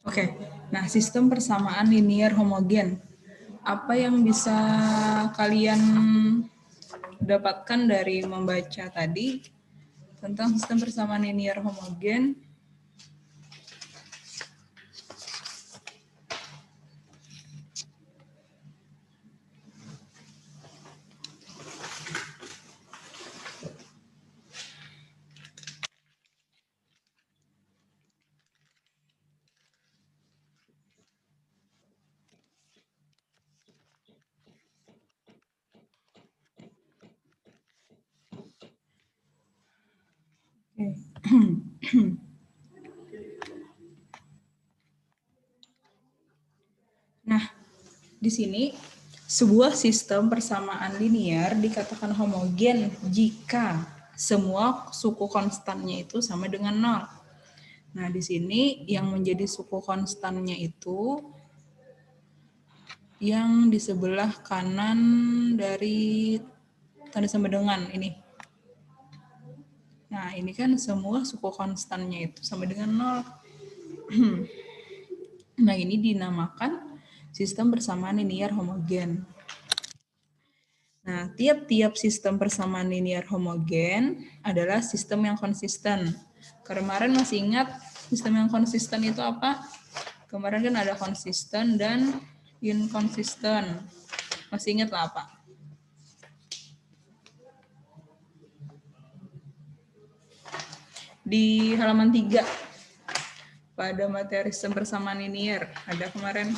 Oke, nah sistem persamaan linier homogen. Apa yang bisa kalian dapatkan dari membaca tadi tentang sistem persamaan linier homogen? Nah, di sini sebuah sistem persamaan linier dikatakan homogen jika semua suku konstannya itu sama dengan 0. Nah, di sini yang menjadi suku konstannya itu yang di sebelah kanan dari tanda sama dengan ini. Nah, ini kan semua suku konstannya itu sama dengan 0. Nah, ini dinamakan sistem persamaan linier homogen. Nah, tiap-tiap sistem persamaan linier homogen adalah sistem yang konsisten. Kemarin masih ingat sistem yang konsisten itu apa? Kemarin kan ada konsisten dan inkonsisten. Masih ingat lah apa? Di halaman 3 pada materi sistem persamaan linier ada kemarin.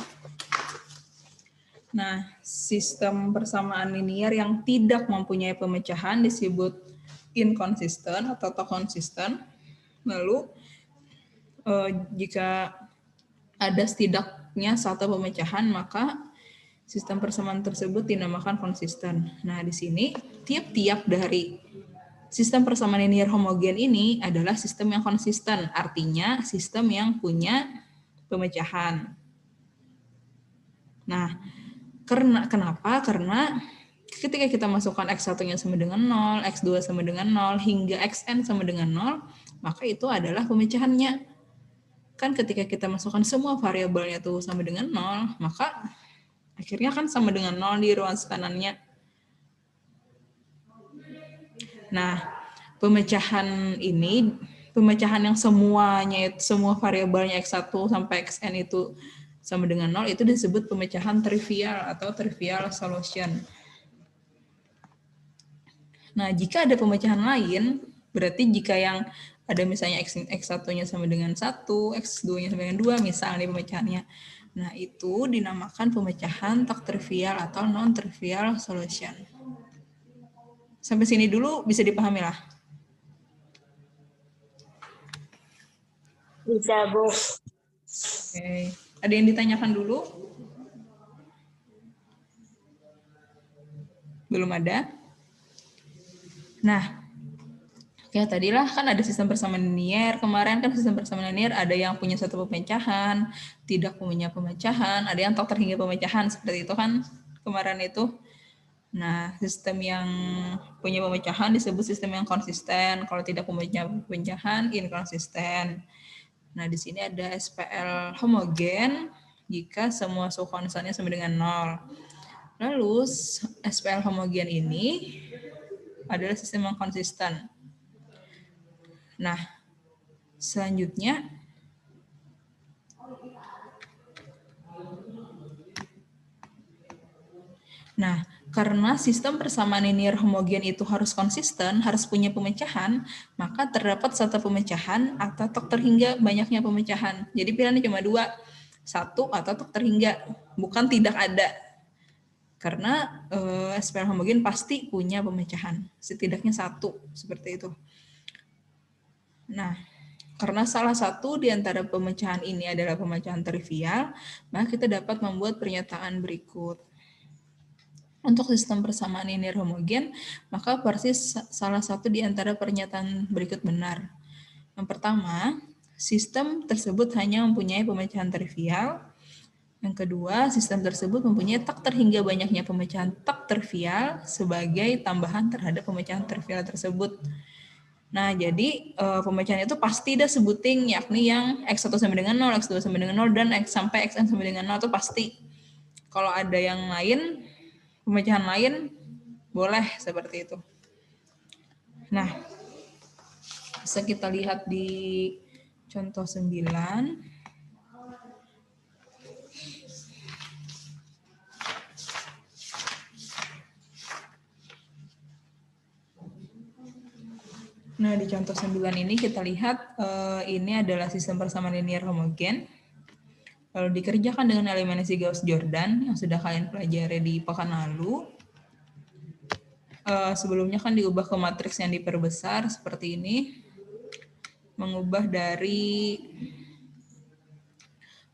Nah, sistem persamaan linier yang tidak mempunyai pemecahan disebut inkonsisten atau tak konsisten. Lalu jika ada setidaknya satu pemecahan, maka sistem persamaan tersebut dinamakan konsisten. Nah, di sini tiap-tiap dari sistem persamaan linier homogen ini adalah sistem yang konsisten, artinya sistem yang punya pemecahan. Nah, kenapa? Karena ketika kita masukkan X1-nya sama dengan 0, X2 sama dengan 0, hingga Xn sama dengan 0, maka itu adalah pemecahannya. Kan ketika kita masukkan semua variabelnya tuh sama dengan 0, maka akhirnya kan sama dengan 0 di ruang kanannya. Nah, pemecahan ini, pemecahan yang semuanya, semua variabelnya X1 sampai Xn itu sama dengan 0, itu disebut pemecahan trivial atau trivial solution. Nah, jika ada pemecahan lain, berarti jika yang ada misalnya X1-nya sama dengan 1, X2-nya sama dengan 2, misalnya pemecahannya. Nah, itu dinamakan pemecahan tak trivial atau non-trivial solution. Sampai sini dulu bisa dipahami lah. Bisa, Bu. Oke. Ada yang ditanyakan dulu? Belum ada? Nah, oke, tadilah kan ada sistem persamaan linier. Kemarin kan sistem persamaan linier ada yang punya satu pemecahan, tidak punya pemecahan, ada yang tak terhingga pemecahan, seperti itu kan kemarin itu. Nah, sistem yang punya pemecahan disebut sistem yang konsisten. Kalau tidak punya pemecahan, inkonsisten. Nah, di sini ada SPL homogen jika semua suku konstannya sama dengan 0. Lalu, SPL homogen ini adalah sistem yang konsisten. Nah, selanjutnya, nah, karena sistem persamaan linier homogen itu harus konsisten, harus punya pemecahan, maka terdapat satu pemecahan atau tak terhingga banyaknya pemecahan. Jadi pilihannya cuma dua, satu atau tak terhingga, bukan tidak ada. Karena SPL homogen pasti punya pemecahan, setidaknya satu, seperti itu. Nah, karena salah satu di antara pemecahan ini adalah pemecahan trivial, maka kita dapat membuat pernyataan berikut. Untuk sistem persamaan linier homogen, maka persis salah satu di antara pernyataan berikut benar. Yang pertama, sistem tersebut hanya mempunyai pemecahan trivial. Yang kedua, sistem tersebut mempunyai tak terhingga banyaknya pemecahan tak trivial sebagai tambahan terhadap pemecahan trivial tersebut. Nah, jadi pemecahan itu pasti dah sebuting, yakni yang X1 sama dengan 0, X2 sama dengan 0, dan X sampai Xn sama dengan 0 itu pasti. Kalau ada yang lain, pemecahan lain, boleh seperti itu. Nah, bisa kita lihat di contoh 9. Nah, di contoh 9 ini kita lihat ini adalah sistem persamaan linear homogen. Lalu dikerjakan dengan eliminasi Gauss-Jordan yang sudah kalian pelajari di pekan lalu. Sebelumnya kan diubah ke matriks yang diperbesar seperti ini. Mengubah dari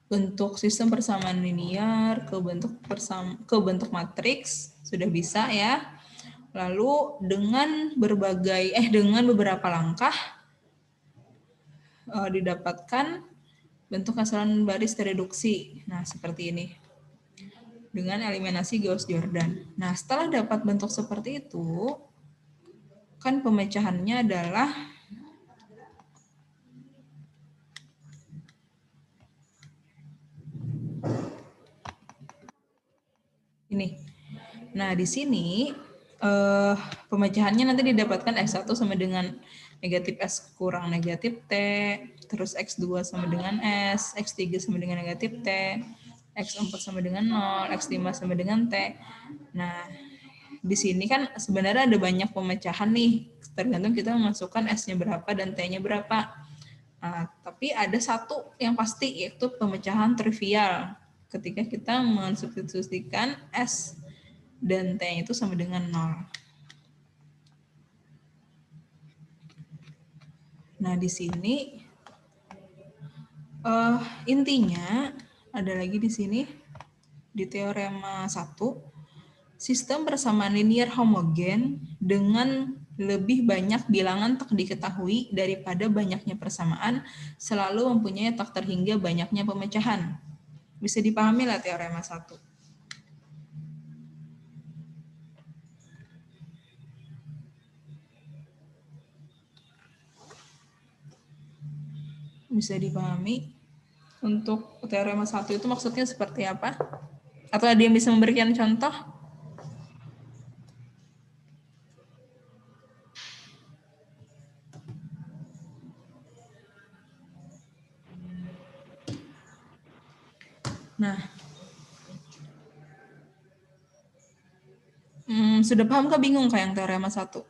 bentuk sistem persamaan linear ke bentuk matriks sudah bisa ya. Lalu dengan beberapa langkah didapatkan bentuk hasalan baris reduksi. Nah, seperti ini. Dengan eliminasi Gauss-Jordan. Nah, setelah dapat bentuk seperti itu, kan pemecahannya adalah ini. Nah, di sini pemecahannya nanti didapatkan X1 sama dengan negatif S kurang negatif T, terus X2 sama dengan S, X3 sama dengan negatif T, X4 sama dengan 0, X5 sama dengan T. Nah, di sini kan sebenarnya ada banyak pemecahan nih, tergantung kita memasukkan S-nya berapa dan T-nya berapa. Nah, tapi ada satu yang pasti, yaitu pemecahan trivial. Ketika kita mensubstitusikan S dan T itu sama dengan 0. Nah, di sini intinya ada lagi di sini di teorema 1, sistem persamaan linear homogen dengan lebih banyak bilangan tak diketahui daripada banyaknya persamaan selalu mempunyai tak terhingga banyaknya pemecahan. Bisa dipahami lah teorema 1. Bisa dipahami untuk teorema 1 itu maksudnya seperti apa? Atau ada yang bisa memberikan contoh? Nah, sudah paham kah bingung kah yang teorema 1?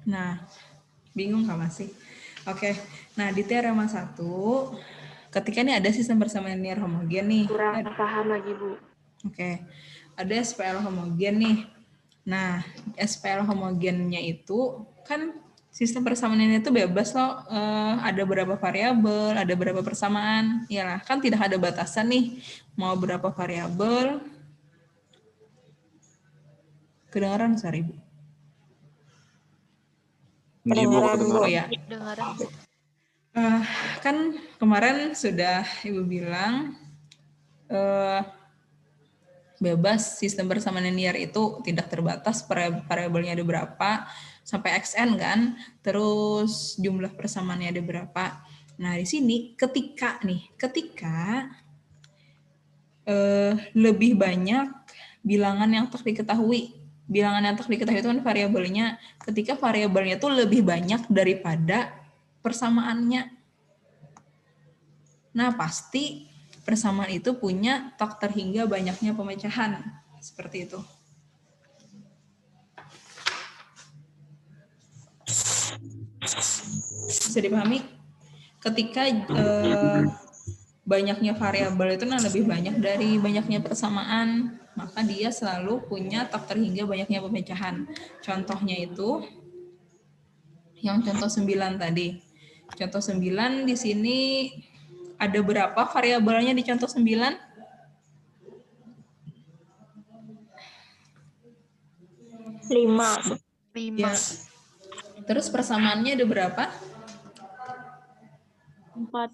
Nah, bingung kah masih? Oke, nah di teorema 1, ketika ini ada sistem persamaan linear homogen nih. Kurang paham lagi, Bu. Oke, ada SPL homogen nih. Nah, SPL homogennya itu kan sistem persamaan ini itu bebas loh, ada berapa variabel, ada berapa persamaan, ya kan tidak ada batasan nih, mau berapa variabel. Kedengaran, sorry Bu? Kedengaran, Bu. Oh ya. Kan kemarin sudah Ibu bilang bebas sistem persamaan linear itu tidak terbatas, variabelnya ada berapa sampai xn kan, terus jumlah persamaannya ada berapa. Nah di sini ketika lebih banyak bilangan yang tak diketahui. Bilangan yang tak diketahui itu kan variabelnya, ketika variabelnya itu lebih banyak daripada persamaannya. Nah, pasti persamaan itu punya tak terhingga banyaknya pemecahan. Seperti itu. Bisa dipahami? Ketika banyaknya variabel itu lebih banyak dari banyaknya persamaan, maka dia selalu punya tak terhingga banyaknya pemecahan. Contohnya itu yang contoh 9 tadi. Contoh 9 di sini ada berapa variabelnya di contoh 9? 5. 5. Ya. Terus persamaannya ada berapa? 4.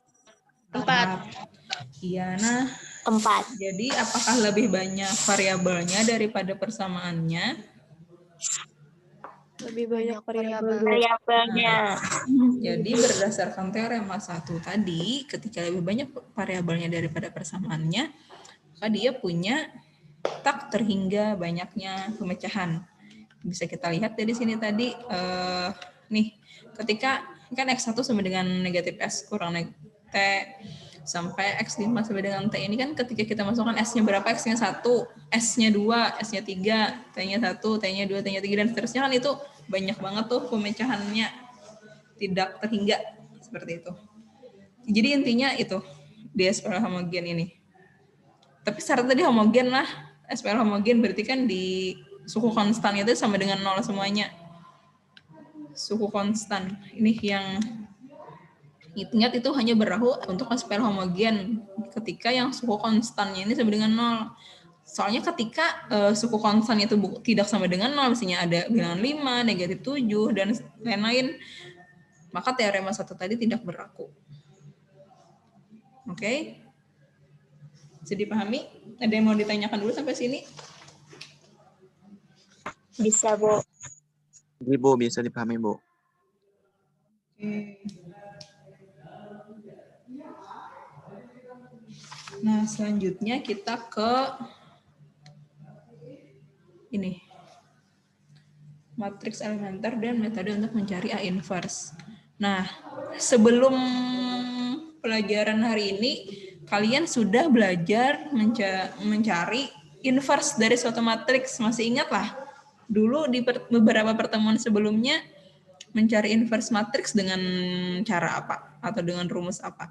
4. Iya, nah 4. jadi apakah lebih banyak variabelnya daripada persamaannya? Lebih banyak variabel. variabelnya. Jadi berdasarkan teorema 1 tadi, ketika lebih banyak variabelnya daripada persamaannya, maka dia punya tak terhingga banyaknya pemecahan. Bisa kita lihat dari sini tadi, nih, ketika kan X1 sama dengan negatif S kurang T, sampai X5 sama dengan T ini kan ketika kita masukkan S-nya berapa, X-nya 1, S-nya 2, S-nya 3, T-nya 1, T-nya 2, T-nya 3, dan seterusnya kan itu banyak banget tuh pemecahannya, tidak terhingga, seperti itu. Jadi intinya itu, di SPL homogen ini. Tapi syarat tadi homogen lah, SPL homogen berarti kan di suku konstan itu sama dengan 0 semuanya. Suku konstan, ini yang ingat itu hanya berlaku untuk SPL homogen ketika yang suku konstannya ini sama dengan 0. Soalnya ketika suku konstan itu tidak sama dengan 0, misalnya ada bilangan 5, negatif 7, dan lain-lain, maka teorema 1 tadi tidak berlaku. Oke? Bisa dipahami? Ada yang mau ditanyakan dulu sampai sini? Bisa, Bu. Jadi Bu, bisa dipahami Bu. Oke. Nah, selanjutnya kita ke ini. Matriks elementer dan metode untuk mencari A inverse. Nah, sebelum pelajaran hari ini, kalian sudah belajar mencari inverse dari suatu matriks. Masih ingat lah? Dulu di beberapa pertemuan sebelumnya, mencari inverse matriks dengan cara apa? Atau dengan rumus apa?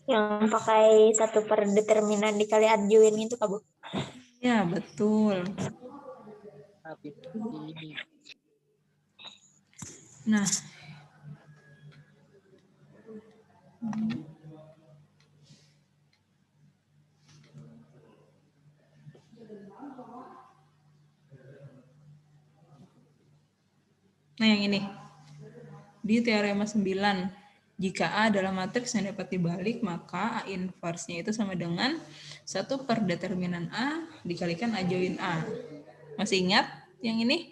Yang pakai 1 per determinan dikali adjoin itu, Kak, Bu. Ya, betul. Nah, yang ini. Di teorema 9, jika A adalah matriks yang dapat dibalik, maka A inverse-nya itu sama dengan 1 per determinan A dikalikan A join A. Masih ingat yang ini?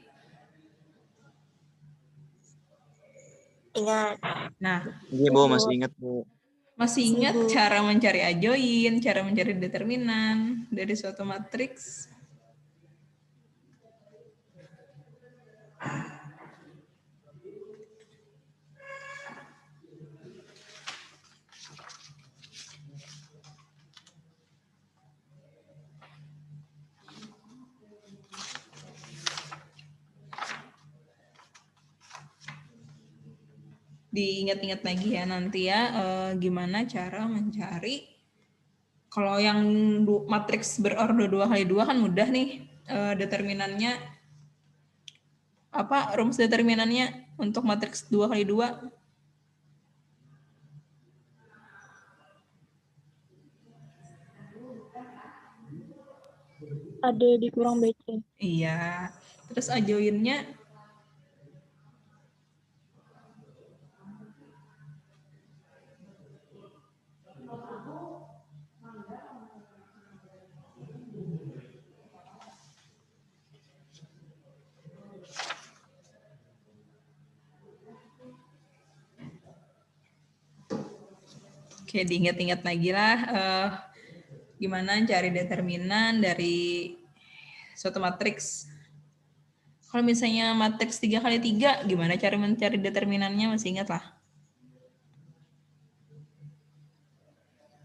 Ingat. Nah, Iya Bu, masih ingat Bu. masih ingat cara mencari A join, cara mencari determinan dari suatu matriks? Diingat-ingat lagi ya nanti ya, gimana cara mencari. Kalau yang matriks berordo 2x2 kan mudah nih, determinannya apa, rumus determinannya untuk matriks 2x2? Ada dikurang BC. Iya. Terus A join-nya oke, diingat-ingat lagi lah, gimana cari determinan dari suatu matriks. Kalau misalnya matriks 3x3, gimana cara mencari determinannya? Masih ingat lah?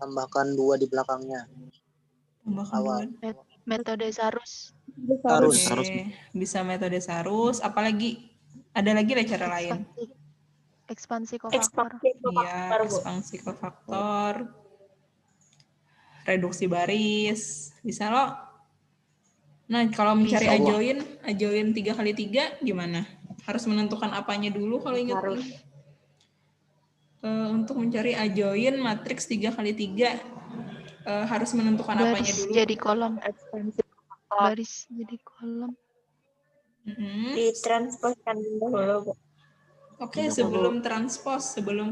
Tambahkan 2 di belakangnya. Tambahkan Awal. Metode Sarus. Harus. Oke, bisa metode Sarus. Apalagi? Ada lagi lah cara lain? Ekspansi kofaktor. Iya, ekspansi kofaktor. Reduksi baris. Bisa loh. Nah, kalau mencari A join 3x3 gimana? Harus menentukan apanya dulu kalau ingat? Untuk mencari A join matriks 3x3. harus menentukan apanya Baris dulu? jadi kolom. Ekspansi Baris jadi kolom. ditransposkan dulu, Bu. Oke, Iya, sebelum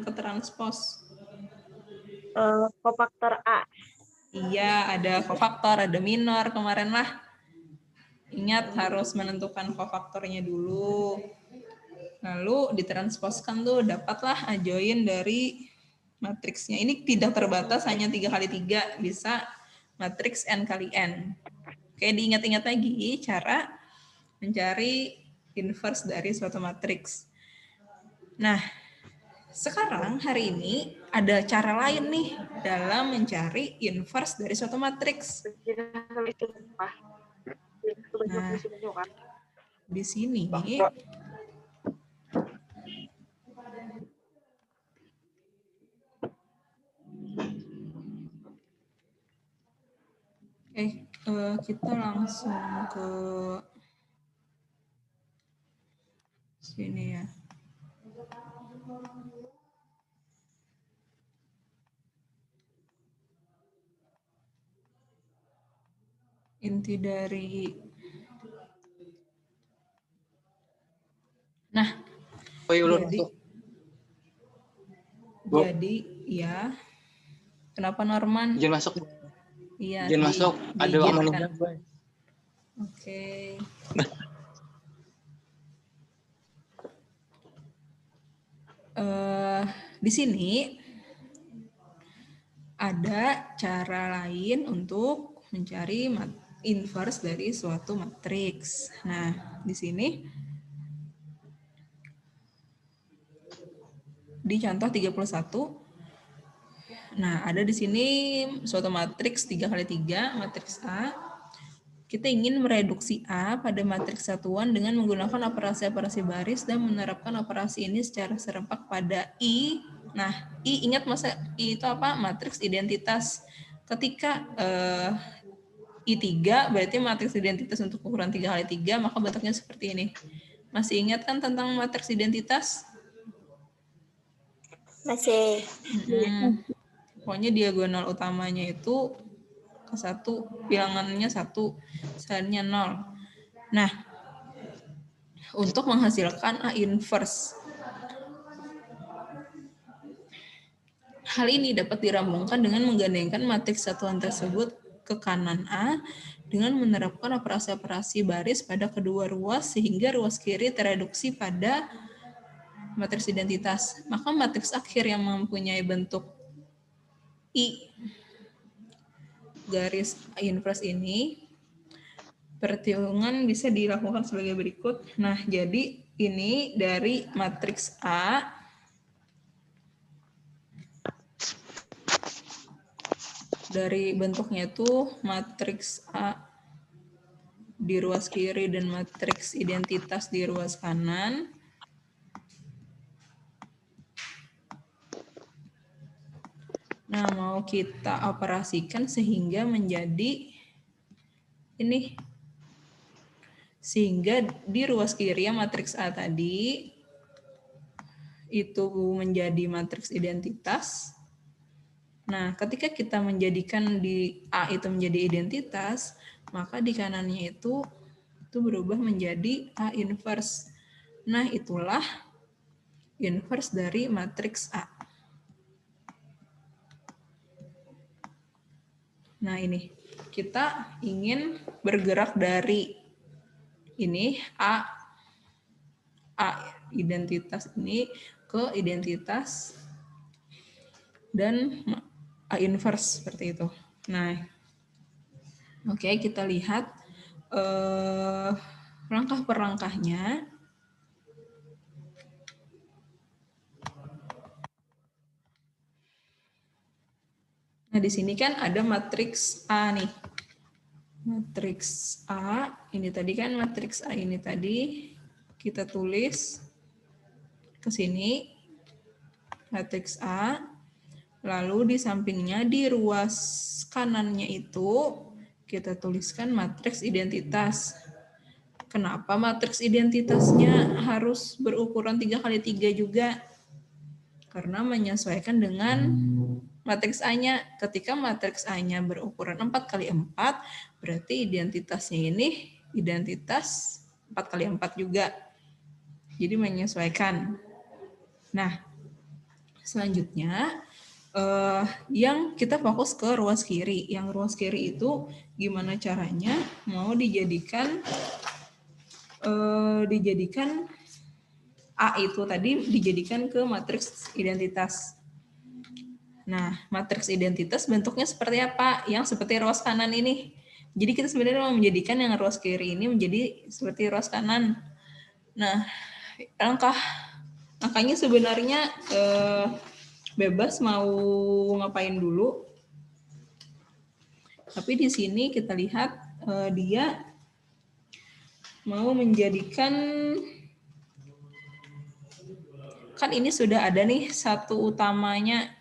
ke transpos. Kofaktor A. Iya, ada kofaktor, ada minor kemarin lah. Ingat harus menentukan kofaktornya dulu. Lalu ditransposkan tuh dapatlah adjoin dari matriksnya. Ini tidak terbatas hanya 3x3, bisa matriks n kali n. Oke, diingat-ingat lagi cara mencari inverse dari suatu matriks. Nah, sekarang hari ini ada cara lain nih dalam mencari inverse dari suatu matriks. Nah, di sini kita langsung ke sini ya. Inti dari jadi ya. Kenapa Norman? Izin masuk. Iya, Izin masuk. Ada diizinkan. omongan. Oke. Di sini ada cara lain untuk mencari inverse dari suatu matriks. Nah, di sini di contoh 31. Nah, ada di sini suatu matriks 3x3, matriks A. Kita ingin mereduksi A pada matriks satuan dengan menggunakan operasi-operasi baris dan menerapkan operasi ini secara serempak pada I. Nah, I ingat masa I itu apa? Matriks identitas. Ketika I3 berarti matriks identitas untuk ukuran 3x3, maka bentuknya seperti ini. Masih ingat kan tentang matriks identitas? Masih. Pokoknya diagonal utamanya itu ke 1, bilangannya 1, selainnya 0. Nah, untuk menghasilkan A inverse. Hal ini dapat dirambungkan dengan menggandengkan matriks satuan tersebut ke kanan A dengan menerapkan operasi-operasi baris pada kedua ruas sehingga ruas kiri tereduksi pada matriks identitas. Maka matriks akhir yang mempunyai bentuk I garis inverse ini perhitungan bisa dilakukan sebagai berikut. Nah, jadi ini dari matriks A dari bentuknya itu matriks A di ruas kiri dan matriks identitas di ruas kanan. Nah, mau kita operasikan sehingga menjadi ini. Sehingga di ruas kiri yang matriks A tadi itu menjadi matriks identitas. Nah, ketika kita menjadikan di A itu menjadi identitas, maka di kanannya itu berubah menjadi A inverse. Nah, itulah inverse dari matriks A. Nah, ini kita ingin bergerak dari ini A identitas ini ke identitas dan A inverse seperti itu. Nah, oke, kita lihat langkah per langkahnya. Nah, di sini kan ada matriks A nih. Matriks A, ini tadi kan matriks A ini tadi kita tulis ke sini matriks A, lalu di sampingnya di ruas kanannya itu kita tuliskan matriks identitas. Kenapa matriks identitasnya harus berukuran 3x3 juga? Karena menyesuaikan dengan matriks A-nya. Ketika matriks A-nya berukuran 4 kali 4, berarti identitasnya ini identitas 4 kali 4 juga. Jadi menyesuaikan. Nah, selanjutnya yang kita fokus ke ruas kiri. Yang ruas kiri itu gimana caranya mau dijadikan A itu tadi dijadikan ke matriks identitas. Nah, matriks identitas bentuknya seperti apa? Yang seperti ruas kanan ini. Jadi kita sebenarnya mau menjadikan yang ruas kiri ini menjadi seperti ruas kanan. Nah, langkahnya sebenarnya bebas mau ngapain dulu. Tapi di sini kita lihat dia mau menjadikan, kan ini sudah ada nih satu utamanya,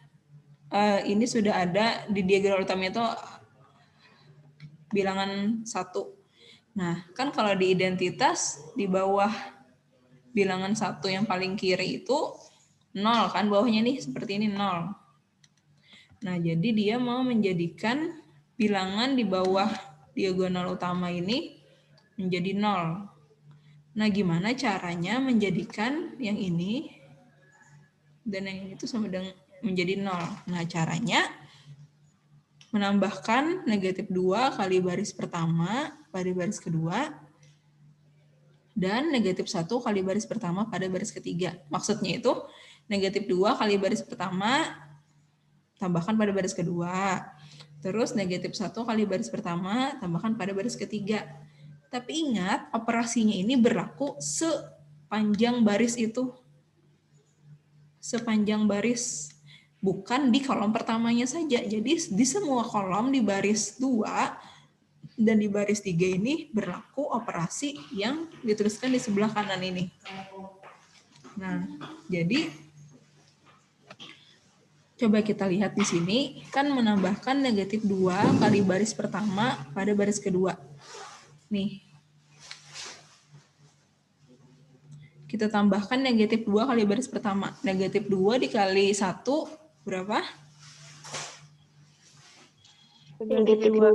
ini sudah ada di diagram utama itu bilangan 1. Nah, kan kalau di identitas di bawah bilangan 1 yang paling kiri itu 0 kan, bawahnya nih seperti ini 0. Nah, jadi dia mau menjadikan bilangan di bawah diagonal utama ini menjadi 0. Nah, gimana caranya menjadikan yang ini dan yang itu sama dengan menjadi 0? Nah, caranya menambahkan negatif 2 kali baris pertama pada baris kedua dan negatif 1 kali baris pertama pada baris ketiga. Maksudnya itu negatif 2 kali baris pertama tambahkan pada baris kedua. Terus negatif 1 kali baris pertama tambahkan pada baris ketiga. Tapi ingat, operasinya ini berlaku sepanjang baris itu. Sepanjang baris. Bukan di kolom pertamanya saja. Jadi di semua kolom di baris 2 dan di baris 3 ini berlaku operasi yang dituliskan di sebelah kanan ini. Nah, jadi coba kita lihat di sini, kan menambahkan negatif 2 kali baris pertama pada baris kedua. Nih. Kita tambahkan negatif 2 kali baris pertama. Negatif 2 dikali 1, berapa? Negatif 2.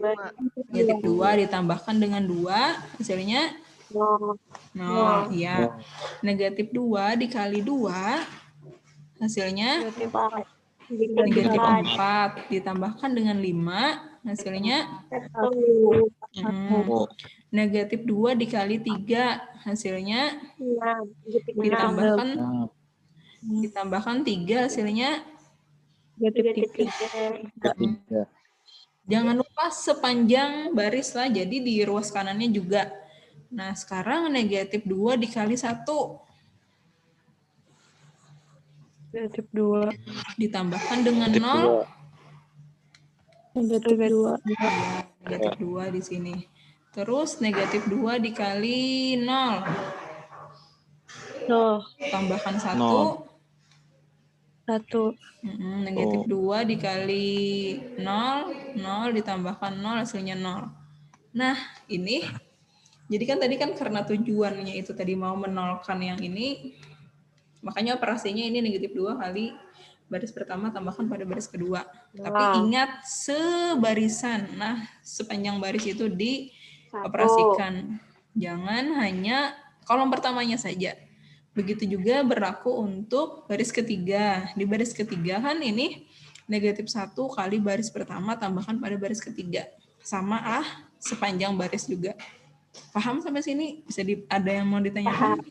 Negatif 2 ditambahkan dengan 2, hasilnya 0. Ya. Negatif 2 dikali 2, hasilnya negatif 4. Ditambahkan dengan 5, hasilnya negatif 2 dikali 3, hasilnya ditambahkan 3, hasilnya negatif 3. Jangan lupa sepanjang baris lah, jadi di ruas kanannya juga. Nah, sekarang negatif 2 dikali 1. Negatif 2. Ditambahkan dengan 0. Negatif 2. Negatif 2 di sini. Terus negatif 2 dikali 0. Tambahkan 1. 1. Negatif 2 dikali 0. 0 ditambahkan 0, hasilnya 0. Nah, ini. Jadi kan tadi kan karena tujuannya itu tadi mau menolkan yang ini, makanya operasinya ini negatif 2 kali baris pertama tambahkan pada baris kedua. Tapi ingat sebarisan. Nah, sepanjang baris itu dioperasikan. Jangan hanya kolom pertamanya saja. Begitu juga berlaku untuk baris ketiga. Di baris ketiga kan ini negatif 1 kali baris pertama tambahkan pada baris ketiga. Sama sepanjang baris juga. Paham sampai sini? Bisa ada yang mau ditanyakan?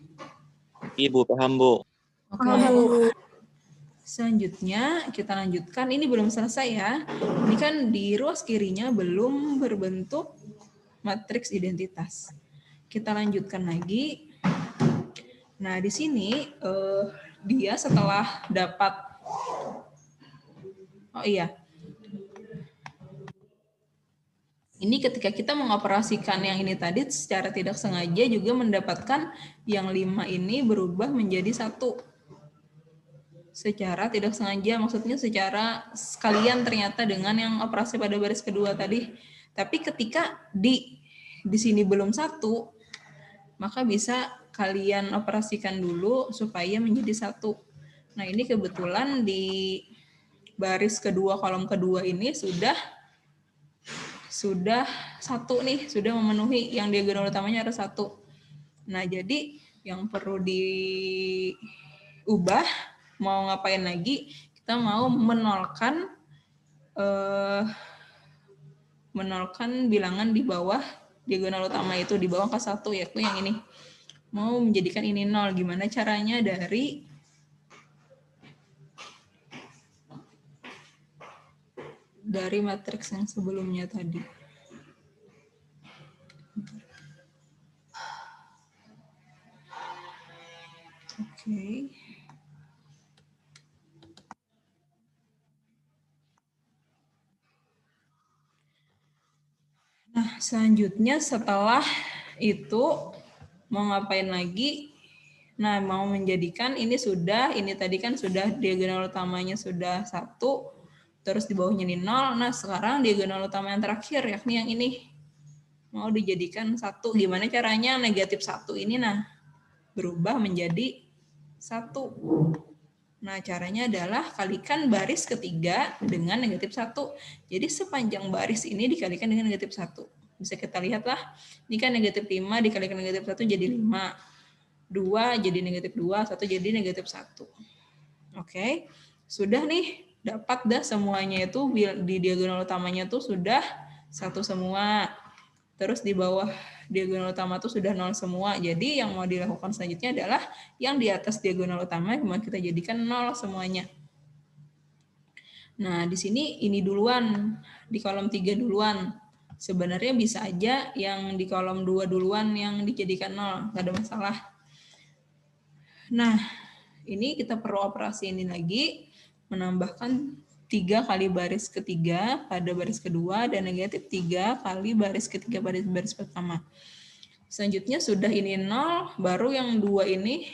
Ibu paham, Bu. Oke. Selanjutnya kita lanjutkan. Ini belum selesai ya. Ini kan di ruas kirinya belum berbentuk matriks identitas. Kita lanjutkan lagi. Nah, di sini dia setelah dapat, ini ketika kita mengoperasikan yang ini tadi secara tidak sengaja juga mendapatkan yang 5 ini berubah menjadi 1. Secara tidak sengaja, maksudnya secara sekalian ternyata dengan yang operasi pada baris kedua tadi. Tapi ketika di sini belum 1, maka bisa kalian operasikan dulu supaya menjadi 1. Nah, ini kebetulan di baris kedua, kolom kedua ini sudah satu nih, sudah memenuhi yang diagonal utamanya harus satu. Nah, jadi yang perlu diubah, mau ngapain lagi? Kita mau menolkan bilangan di bawah diagonal utama itu, di bawah angka 1, yaitu yang ini. Mau menjadikan ini 0. Gimana caranya? Dari matriks yang sebelumnya tadi. Oke. Nah, selanjutnya setelah itu mau ngapain lagi? Nah, mau menjadikan ini tadi kan sudah diagonal utamanya sudah 1, terus di bawahnya ini 0. Nah, sekarang diagonal utama yang terakhir, yakni yang ini. Mau dijadikan 1. Gimana caranya negatif 1 ini berubah menjadi 1. Nah, caranya adalah kalikan baris ketiga dengan negatif 1. Jadi sepanjang baris ini dikalikan dengan negatif 1. Bisa kita lihat lah, ini kan negatif 5 dikalikan negatif 1 jadi 5. 2 jadi negatif 2, 1 jadi negatif 1. Oke, sudah nih, dapat dah semuanya itu di diagonal utamanya tuh sudah 1 semua. Terus di bawah diagonal utama tuh sudah 0 semua. Jadi yang mau dilakukan selanjutnya adalah yang di atas diagonal utama mau kita jadikan 0 semuanya. Nah, di sini ini duluan, di kolom 3 duluan. Sebenarnya bisa aja yang di kolom 2 duluan yang dijadikan 0, nggak ada masalah. Nah, ini kita perlu operasi ini lagi, menambahkan 3 kali baris ketiga pada baris kedua dan negatif 3 kali baris ketiga pada baris pertama. Selanjutnya sudah ini 0, baru yang 2 ini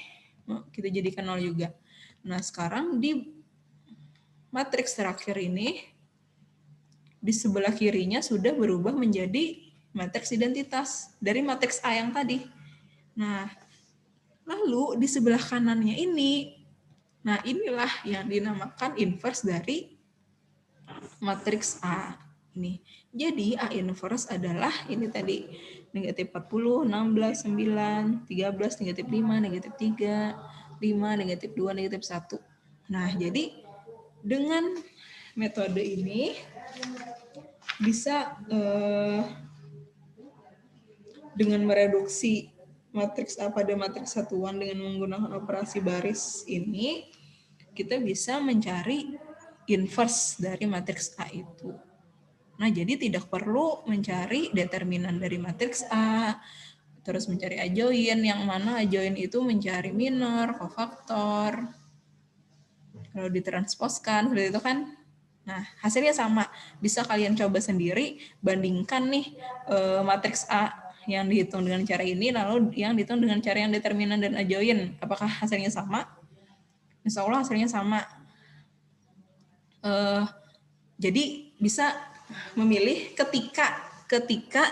kita jadikan 0 juga. Nah, sekarang di matriks terakhir ini, di sebelah kirinya sudah berubah menjadi matriks identitas dari matriks A yang tadi. Nah, lalu di sebelah kanannya ini, nah inilah yang dinamakan inverse dari matriks A ini. Jadi A inverse adalah ini tadi negatif 40, 16, 9, 13, negatif 5, negatif 3, 5, negatif 2, negatif 1. Nah, jadi dengan metode ini bisa dengan mereduksi matriks A pada matriks satuan dengan menggunakan operasi baris ini, kita bisa mencari inverse dari matriks A itu. Nah, jadi tidak perlu mencari determinan dari matriks A, terus mencari adjoin, yang mana adjoin itu mencari minor, kofaktor. Kalau ditransposkan, seperti itu kan. Nah, hasilnya sama. Bisa kalian coba sendiri, bandingkan nih matriks A yang dihitung dengan cara ini, lalu yang dihitung dengan cara yang determinan dan adjoin. Apakah hasilnya sama? Insya Allah hasilnya sama. Jadi bisa memilih ketika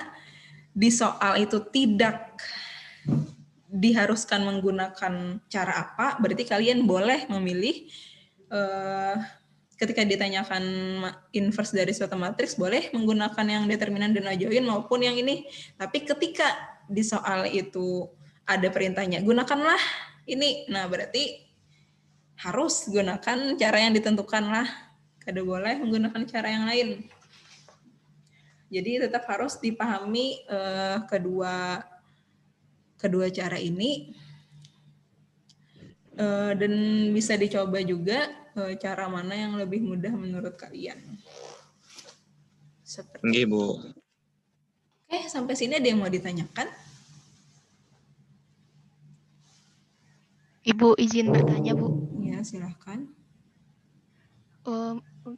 di soal itu tidak diharuskan menggunakan cara apa, berarti kalian boleh memilih ketika ditanyakan inverse dari suatu matriks, boleh menggunakan yang determinan dan adjoin maupun yang ini. Tapi ketika di soal itu ada perintahnya, gunakanlah ini. Nah, berarti harus gunakan cara yang ditentukan lah. Kada boleh menggunakan cara yang lain. Jadi tetap harus dipahami kedua cara ini. Dan bisa dicoba juga cara mana yang lebih mudah menurut kalian. Nggih, Bu. Oke, sampai sini ada yang mau ditanyakan? Ibu izin bertanya, Bu. Ya, silahkan.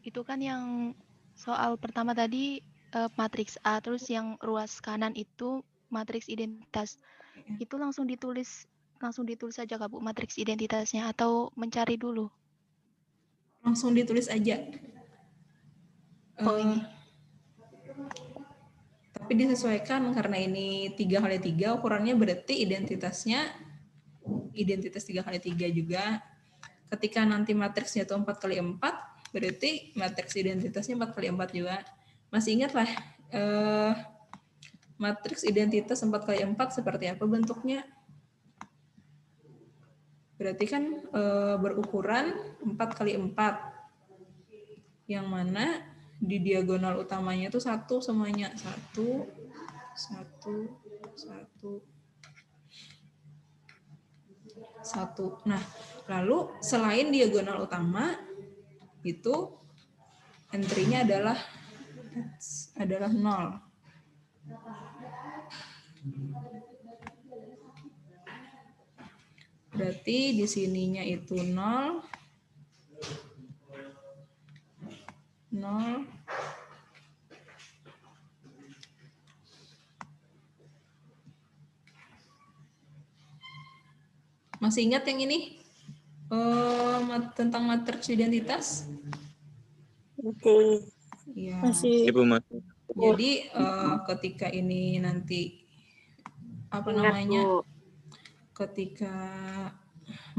Itu kan yang soal pertama tadi matriks A, terus yang ruas kanan itu matriks identitas. Itu langsung ditulis saja Kak, Bu, matriks identitasnya, atau mencari dulu? Langsung ditulis aja. Ini. Tapi disesuaikan karena ini 3x3, ukurannya berarti identitas 3x3 juga. Ketika nanti matriksnya itu 4x4, berarti matriks identitasnya 4 kali 4 juga. Masih ingat lah matriks identitas 4 kali 4 seperti apa bentuknya? Berarti kan berukuran 4 kali 4. Yang mana di diagonal utamanya itu 1 semuanya. 1, 1, 1. 1. Nah, lalu selain diagonal utama itu entry-nya adalah 0. Berarti di sininya itu 0, 0, masih ingat yang ini? Tentang matriks identitas? Ya. Masih. Ibu masih. Jadi ketika ini nanti apa Ingat, namanya? Bu. Ketika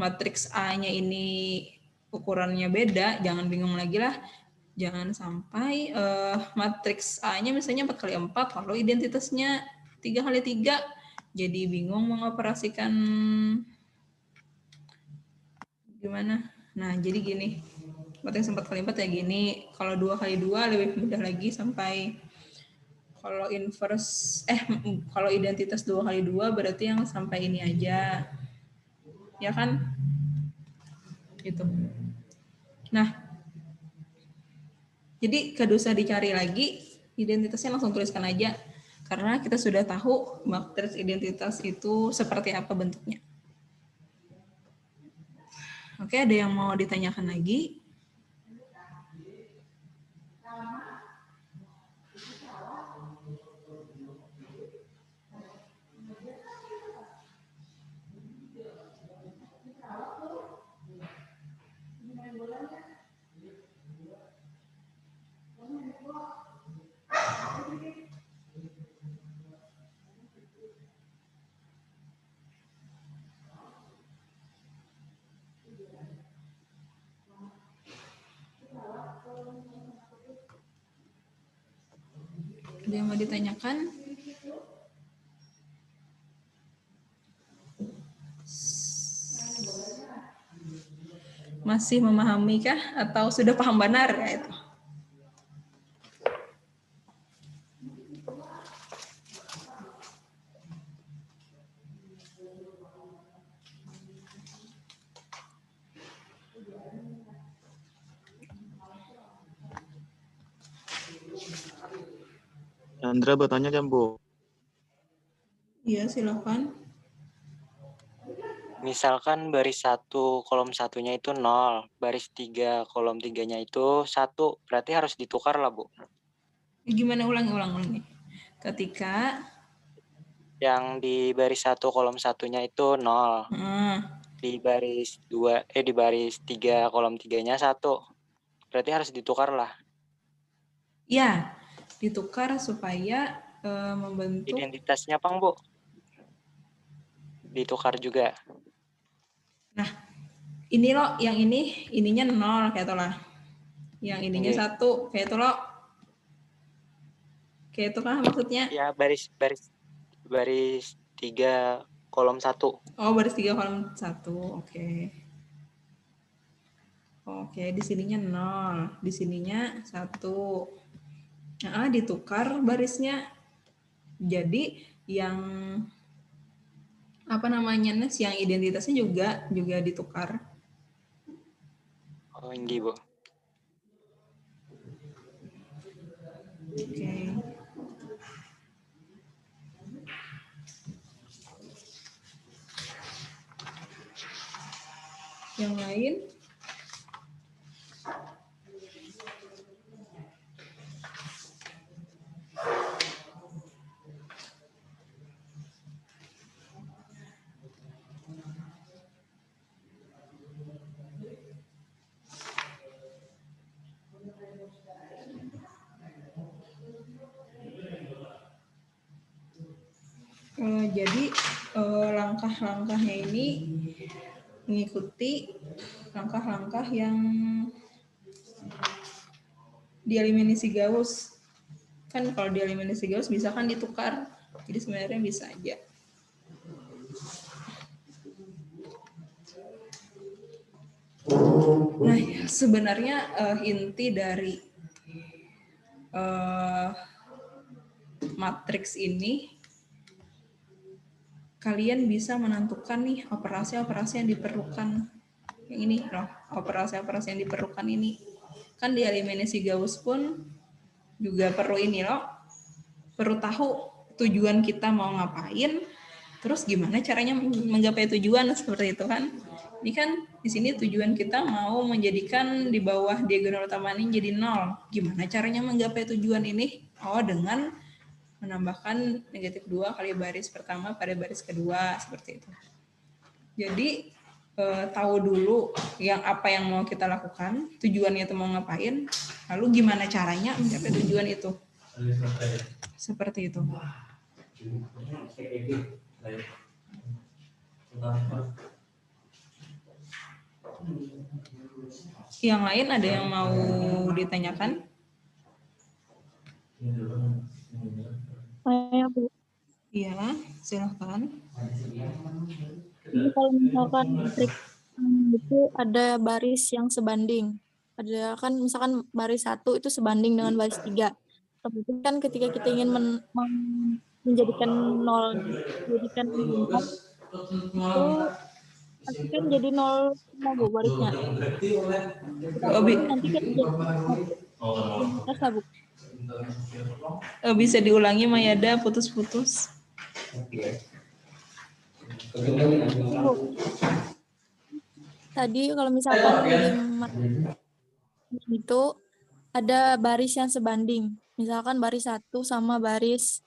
matriks A-nya ini ukurannya beda, jangan bingung lagi lah. Jangan sampai matriks A-nya misalnya 4 kali 4, lalu identitasnya 3 kali 3. Jadi bingung mengoperasikan gimana. Nah, jadi gini. Matriks 4 kali 4 ya gini. Kalau 2 kali 2 lebih mudah lagi sampai kalau inverse, kalau identitas 2 kali 2 berarti yang sampai ini aja. Ya kan? Gitu. Nah, jadi gak usah dicari lagi, identitasnya langsung tuliskan aja. Karena kita sudah tahu matriks identitas itu seperti apa bentuknya. Oke, ada yang mau ditanyakan lagi? Ada yang mau ditanyakan? Masih memahami kah? Atau sudah paham benar ya itu? Chandra bertanya kan, Bu? Iya, silakan. Misalkan baris 1 kolom 1-nya itu 0, baris 3 kolom 3-nya itu 1, berarti harus ditukar lah, Bu. Gimana ulangi. Ketika yang di baris 1 kolom 1-nya itu 0. Di baris 3 kolom 3-nya 1. Berarti harus ditukar lah. ya, ditukar supaya membentuk Identitasnya Pang, Bu. Ditukar juga. Nah, ini loh, yang ininya 0 kayak itu lah. Yang ininya 1 kayak itu loh. Kayak itu kan maksudnya? Ya, baris 3 kolom 1. Oh, baris 3 kolom 1. Oke. Oke, di sininya 0, di sininya 1. Nah, ditukar barisnya. Jadi yang apa namanya, yang identitasnya juga ditukar. Oh, ini, Bu. Oke. Yang lain? Jadi langkah-langkahnya ini mengikuti langkah-langkah yang dieliminasi Gauss. Kan kalau dieliminasi Gauss bisa kan ditukar. Jadi sebenarnya bisa aja. Nah, sebenarnya inti dari matriks ini, kalian bisa menentukan nih operasi-operasi yang diperlukan. Yang ini loh, operasi-operasi yang diperlukan ini. Kan di eliminasi Gauss pun juga perlu ini loh, perlu tahu tujuan kita mau ngapain, terus gimana caranya menggapai tujuan, seperti itu kan. Ini kan di sini tujuan kita mau menjadikan di bawah diagonal utama ini jadi 0. Gimana caranya menggapai tujuan ini? Oh, dengan menambahkan negatif 2 kali baris pertama pada baris kedua, seperti itu. Jadi tahu dulu apa yang mau kita lakukan, tujuannya itu mau ngapain, lalu gimana caranya mencapai tujuan itu. Seperti itu. Yang lain ada yang mau ditanyakan? Saya, Bu. Iya, silakan. Jadi kalau misalkan matriks itu ada baris yang sebanding. Ada kan misalkan baris 1 itu sebanding dengan baris 3. Kemudian kan ketika kita ingin menjadikan 0 menjadikan 4 itu pasti kan jadi 0 semua, Bu, barisnya. Nanti kan jadi identitas lah, Bu. Bisa diulangi, Mayada, putus-putus. Tadi kalau misalkan di itu ada baris yang sebanding. Misalkan baris 1 sama baris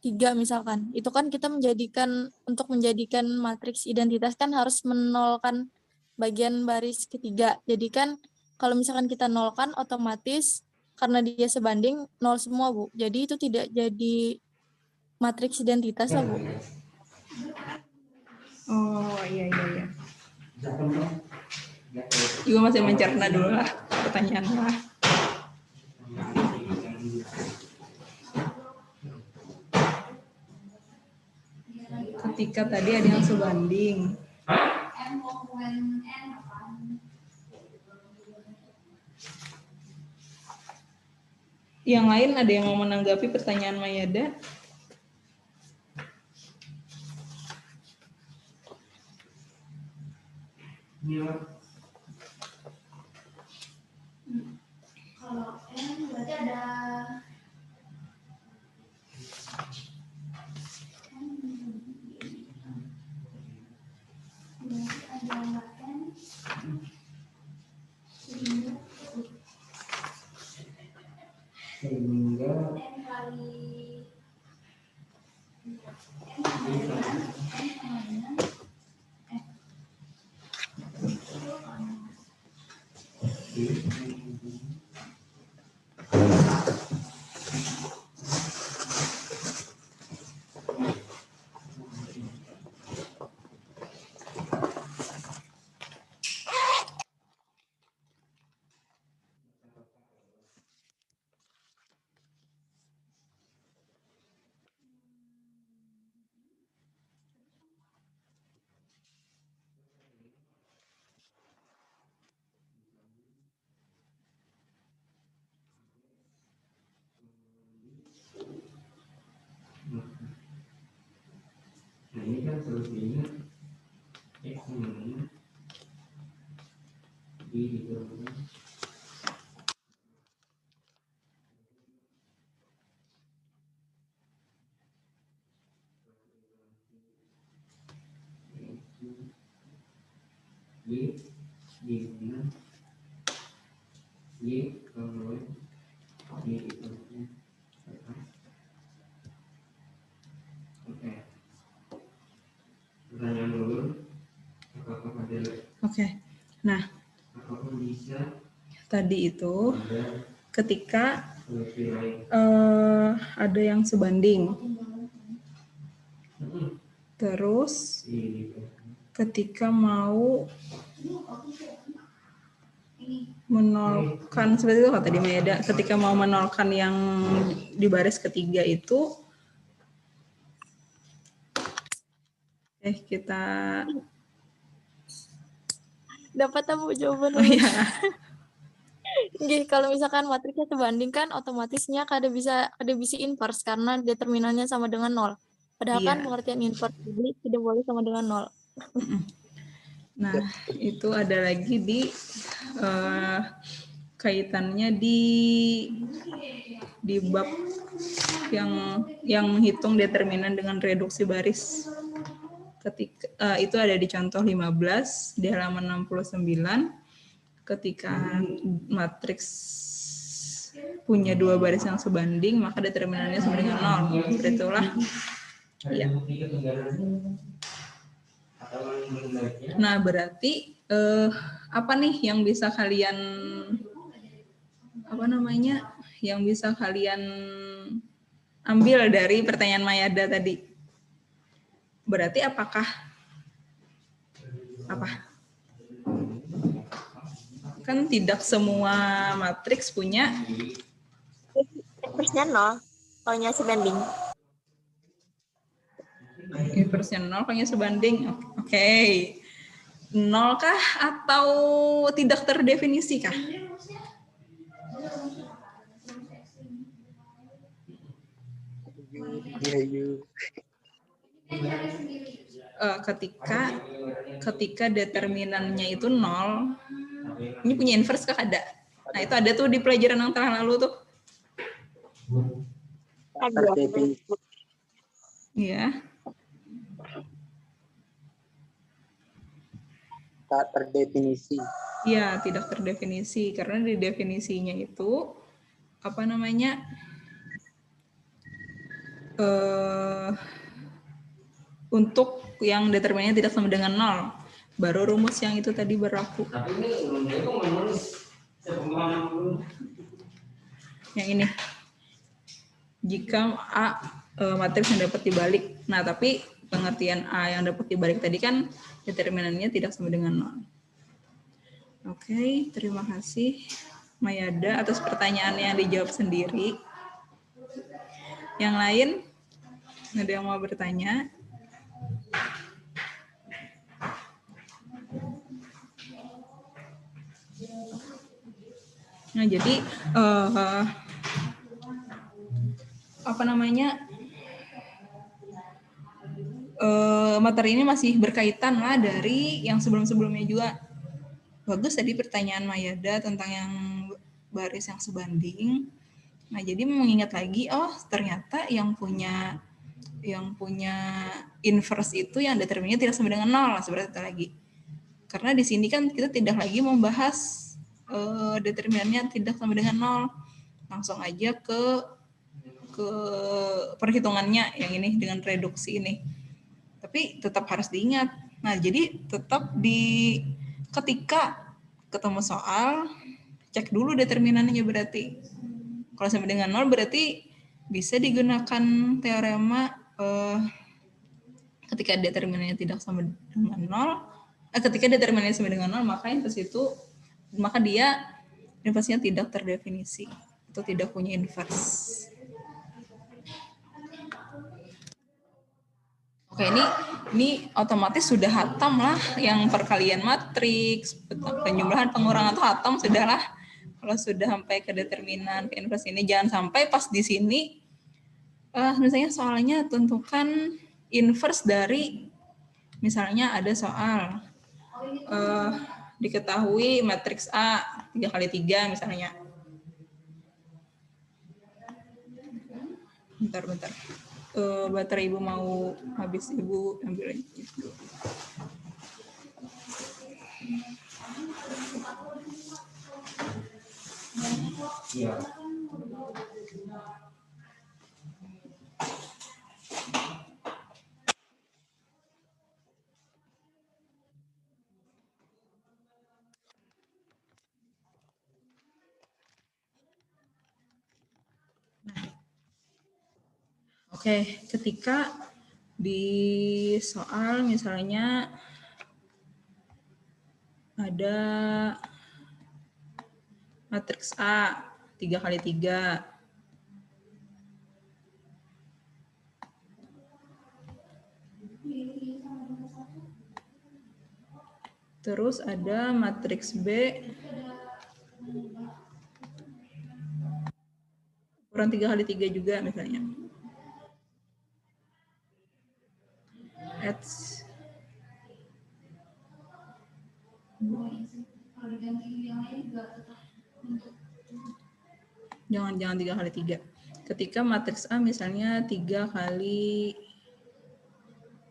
3 misalkan. Itu kan kita untuk menjadikan matriks identitas kan harus menolkan bagian baris ketiga. Jadi kan kalau misalkan kita nolkan otomatis karena dia sebanding 0 semua, Bu. Jadi itu tidak jadi matriks identitas lah, Bu. Oh, iya. Juga masih mencerna dulu lah pertanyaannya. Ketika tadi ada yang sebanding. Yang lain ada yang mau menanggapi pertanyaan Mayada? Kalau N berarti ada N sehingga N kali Nah, ini kan solusinya X namanya Y dikurangkan Y dengan Y kalau Y dikurangkan. Oke. Pertanyaan dulu, apakah ada? Oke. Nah, apakah bisa tadi itu ketika solusi lain? Ada yang sebanding. Terus ketika mau menolkan seperti itu kata di Mayada, ketika mau menolkan yang di baris ketiga itu kita dapat apa jawaban? Oh iya. Nggih, kalau misalkan matriksnya sebanding kan otomatisnya kada bisa inverse karena determinannya sama dengan 0. Padahal kan pengertian inverse jadi tidak boleh sama dengan 0. Nah, itu ada lagi di kaitannya di bab yang menghitung determinan dengan reduksi baris. Ketika itu ada di contoh 15 di halaman 69. Ketika matriks punya dua baris yang sebanding, maka determinannya sama dengan 0. Seperti itulah. Ya. Nah, berarti apa nih yang bisa kalian ambil dari pertanyaan Mayada tadi? Berarti apakah kan tidak semua matriks punya inverse-nya 0 kalau nya sebanding. Inverse-nya 0 kalau nya sebanding. Oke. 0 kah atau tidak terdefinisi kah? Ketika determinannya itu 0, ini punya inverse kah ada? Nah, itu ada tuh di pelajaran yang telah lalu tuh. Iya. Tak terdefinisi. Iya, tidak terdefinisi karena di definisinya itu untuk yang determinannya tidak sama dengan 0, baru rumus yang itu tadi berlaku. Yang ini, jika A matriks yang dapat dibalik. Nah, tapi pengertian A yang dapat dibalik tadi kan determinannya tidak sama dengan 0. Oke, terima kasih Mayada atas pertanyaannya yang dijawab sendiri. Yang lain, ada yang mau bertanya? Nah, jadi materi ini masih berkaitan lah dari yang sebelum-sebelumnya juga. Bagus tadi pertanyaan Mayada tentang yang baris yang sebanding. Nah, jadi mengingat lagi, oh ternyata yang punya inverse itu yang determinnya tidak sama dengan 0, seperti itu lagi. Karena di sini kan kita tidak lagi membahas determinannya tidak sama dengan 0. Langsung aja ke perhitungannya yang ini dengan reduksi ini. Tapi tetap harus diingat. Nah, jadi tetap ketika ketemu soal, cek dulu determinannya berarti. Kalau sama dengan 0 berarti bisa digunakan teorema ketika determinannya tidak sama dengan 0. Ketika determinannya sama dengan 0, maka dia inverse-nya tidak terdefinisi atau tidak punya inverse. Oke, ini otomatis sudah hatam lah yang perkalian matriks, penjumlahan, pengurangan atau hatam sudahlah. Kalau sudah sampai ke determinan, ke inverse ini, jangan sampai pas di sini misalnya soalnya tentukan inverse dari, misalnya ada soal diketahui matriks A 3 kali 3 misalnya. Bentar. Baterai ibu mau habis, ibu ambil lagi. Iya. Oke, ketika di soal misalnya ada Matriks A 3 kali 3. Terus ada matriks B ukuran 3 kali 3 juga misalnya. Jangan 3 kali 3. Ketika matriks A misalnya 3 kali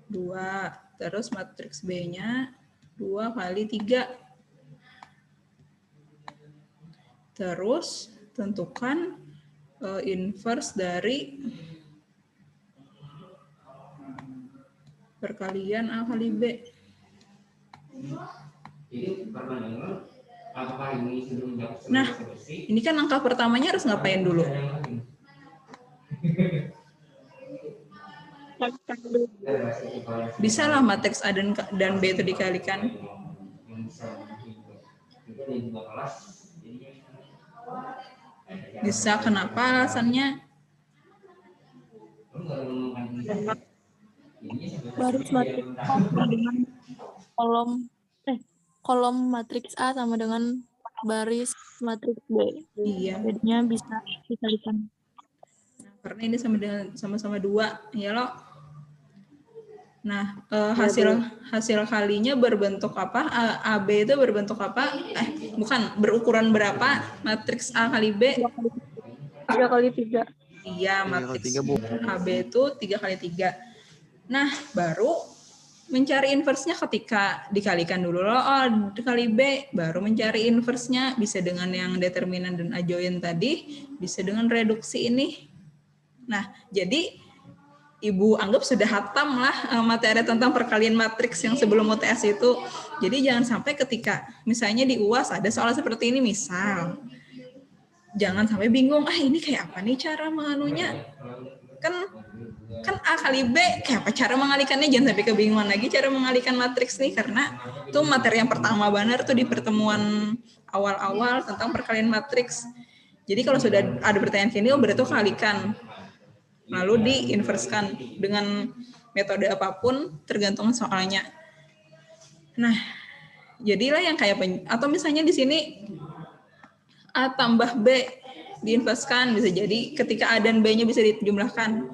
2, terus matriks B-nya 2 kali 3. Terus tentukan inverse dari perkalian A kali B. Nah, ini kan angka pertamanya harus ngapain dulu? Bisa lah matriks A dan B itu dikalikan. Bisa, kenapa alasannya? Baris matriks A sama dengan kolom matriks A sama dengan baris matriks B. Iya. Jadinya bisa dikalikan. Karena ini sama-sama 2, ya lo. Nah, hasil kalinya berbentuk apa? AB itu berbentuk apa? Berukuran berapa? Matriks A kali B? 3 kali 3. Iya, matriks AB itu 3 kali 3. Nah, baru mencari inverse-nya ketika dikalikan dulu loh, kali B, baru mencari inverse-nya, bisa dengan yang determinan dan adjoint tadi, bisa dengan reduksi ini. Nah, jadi Ibu anggap sudah hatam lah materi tentang perkalian matriks yang sebelum UTS itu. Jadi jangan sampai ketika misalnya di UAS ada soal seperti ini misal. Jangan sampai bingung, ini kayak apa nih cara menganunya? Kan A kali B, kayak apa cara mengalihkannya? Jangan sampai kebingungan lagi cara mengalihkan matriks nih, karena itu materi yang pertama benar tuh di pertemuan awal-awal tentang perkalian matriks. Jadi kalau sudah ada pertanyaan gini, berarti kalikan. Lalu diinverskan dengan metode apapun tergantung soalnya. Nah, jadilah yang kayak atau misalnya di sini A tambah B diinverskan, bisa jadi ketika A dan B-nya bisa dijumlahkan.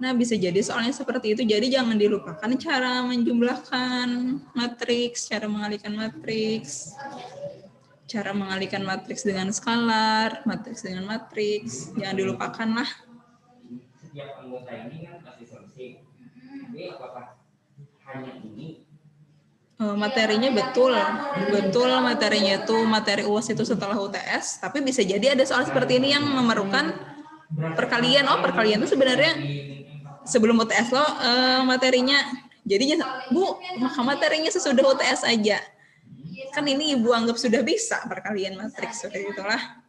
Nah, bisa jadi soalnya seperti itu. Jadi jangan dilupakan cara menjumlahkan matriks, cara mengalihkan matriks. Cara mengalihkan matriks dengan skalar, matriks dengan matriks. Jangan dilupakan lah. Setiap anggota ini kan pasti selesai. Tapi apakah hanya ini? Materinya betul materinya itu materi UAS itu setelah UTS, tapi bisa jadi ada soal seperti ini yang memerlukan perkalian. Perkalian itu sebenarnya sebelum UTS materinya. Jadi Bu, maka materinya sesudah UTS aja. Kan ini Ibu anggap sudah bisa perkalian matriks, seperti itulah.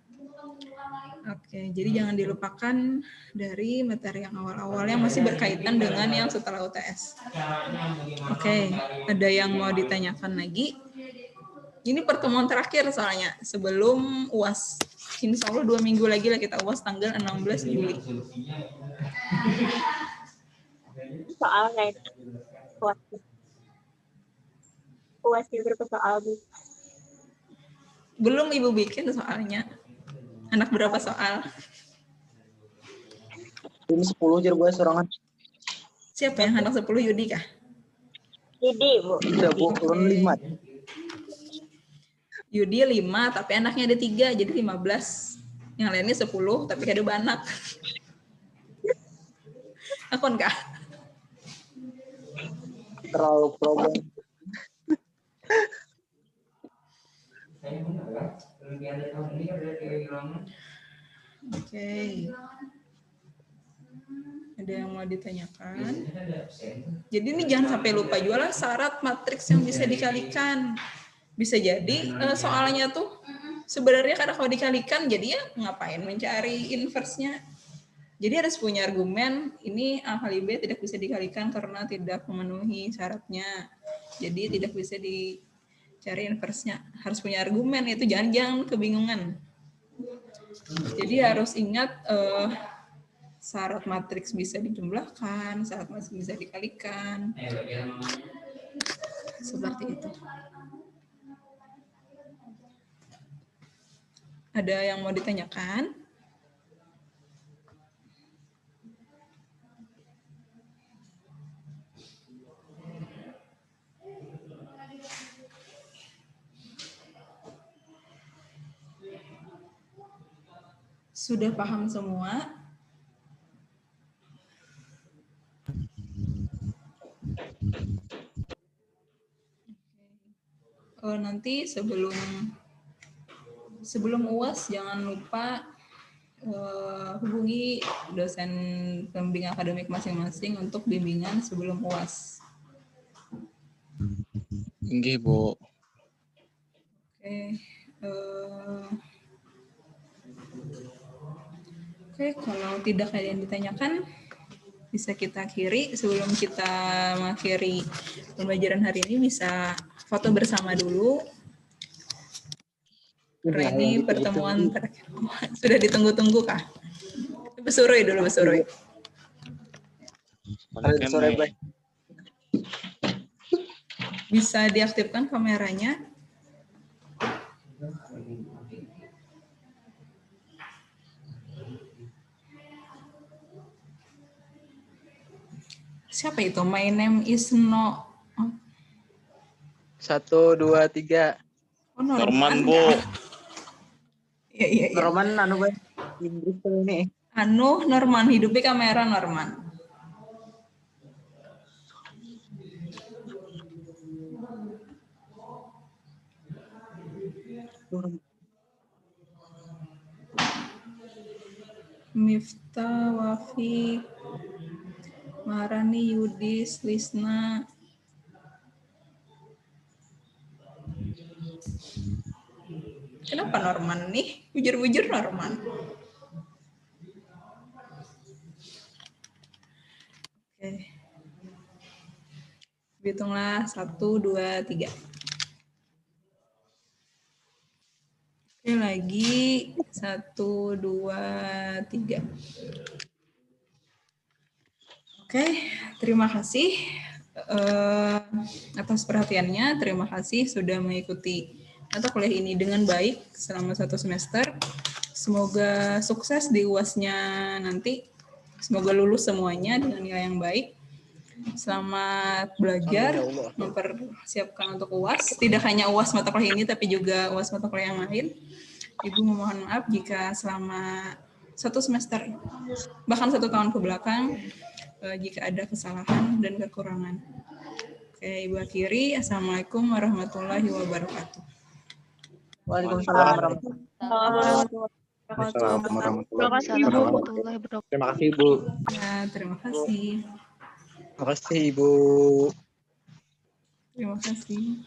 Oke, jadi jangan dilupakan dari materi yang awal-awal yang masih berkaitan dengan yang setelah UTS. Oke, ada yang mau ditanyakan lagi? Ini pertemuan terakhir soalnya, sebelum UAS. Insya Allah 2 minggu lagi lah kita UAS tanggal 16 Juli. Soalnya UAS berapa soal, Bu? Belum Ibu bikin soalnya. Anak berapa soal? Ini 10 aja gue sorangan. Siapa yang anak 10? Yudi kah? Yudi, Bu. Udah, Bu, turun 5. Yudi 5, tapi anaknya ada 3, jadi 15. Yang lainnya 10, tapi ada banyak. Akun kah? Terlalu problem. Oke. Ada yang mau ditanyakan? Jadi ini jangan sampai lupa juga lah syarat matriks yang bisa dikalikan. Bisa jadi soalnya tuh sebenarnya karena kalau dikalikan jadi ya ngapain mencari inverse-nya. Jadi harus punya argumen, ini A kali B tidak bisa dikalikan karena tidak memenuhi syaratnya. Jadi tidak bisa dicari inverse-nya. Harus punya argumen, itu jangan kebingungan. Jadi harus ingat syarat matriks bisa dijumlahkan, syarat matriks bisa dikalikan. Seperti itu. Ada yang mau ditanyakan? Sudah paham semua? Nanti sebelum UAS jangan lupa hubungi dosen pembimbing akademik masing-masing untuk bimbingan sebelum UAS. Nggih, Bu. Oke, kalau tidak ada yang ditanyakan, bisa kita akhiri. Sebelum kita mengakhiri pembelajaran hari ini, bisa foto bersama dulu. Karena ini pertemuan terakhir. Sudah ditunggu-tunggu kah? Besurui dulu, besurui. Bisa diaktifkan kameranya. Siapa itu? My name is no. 1, 2, 3. Oh, Norman, Bu. Iya. Norman Inggris ini. Norman, hidupi kamera Norman. Miftah, Wafi, Marani, Yudis, Lisna. Kenapa Norman nih? Bujur-bujur Norman. Oke. Hitunglah 1, 2, 3. Oke, lagi 1, 2, 3. Oke, terima kasih atas perhatiannya. Terima kasih sudah mengikuti mata kuliah ini dengan baik selama 1 semester. Semoga sukses di UAS-nya nanti. Semoga lulus semuanya dengan nilai yang baik. Selamat belajar, mempersiapkan untuk UAS. Tidak hanya UAS mata kuliah ini, tapi juga UAS mata kuliah yang lain. Ibu memohon maaf jika selama 1 semester, bahkan 1 tahun ke belakang, jika ada kesalahan dan kekurangan. Oke, Ibu akhiri. Assalamualaikum warahmatullahi wabarakatuh. Waalaikumsalam warahmatullahi wabarakatuh. Terima kasih, Ibu. Ya, terima kasih. Terima kasih, Ibu. Terima kasih.